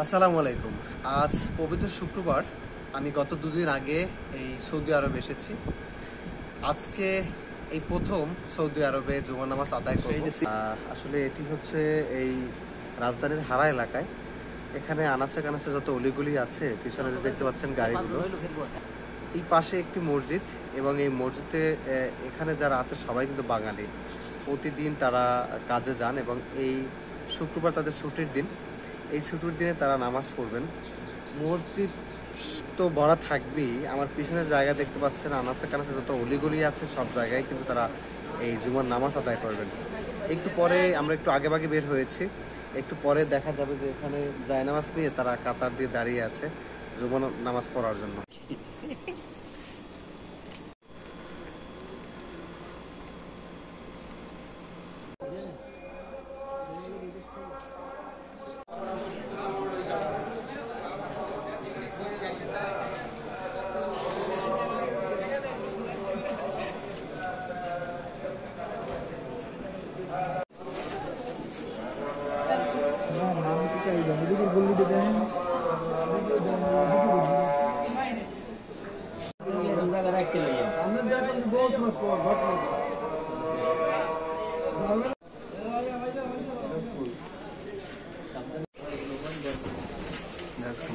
আসসালামু আলাইকুম। আজ পবিত্র শুক্রবার। আমি গত দুদিন আগে এই সৌদি আরব এসেছি। আজকে এই প্রথম সৌদি আরবে জুমার নামাজ আদায় করব। আসলে এটি হচ্ছে এই রাজধানীর হারা এলাকায়। এখানে আনাচে কানাচে যত অলিগলি আছে, পিছনে যে দেখতে পাচ্ছেন গাড়িগুলো, এই পাশে একটি মসজিদ এবং এই মসজিদে এখানে যারা আছে সবাই কিন্তু বাঙালি। প্রতিদিন তারা কাজে যান এবং এই শুক্রবার তাদের ছুটির দিন। এই ছুটির দিনে তারা নামাজ পড়বেন। মসজিদ তো ভরা থাকবেই। আমার পিছনে জায়গা দেখতে পাচ্ছেন, আনাচে কানাচে যত অলিগলি আছে সব জায়গায় কিন্তু তারা এই জুমার নামাজ আদায় করবেন। একটু পরে আমরা একটু আগে ভাগে বের হয়েছি, একটু পরে দেখা যাবে যে এখানে জায়নামাজ নিয়ে তারা কাতার দিয়ে দাঁড়িয়ে আছে জুমার নামাজ পড়ার জন্য। চাহিদা এদিকে বললি দেন That's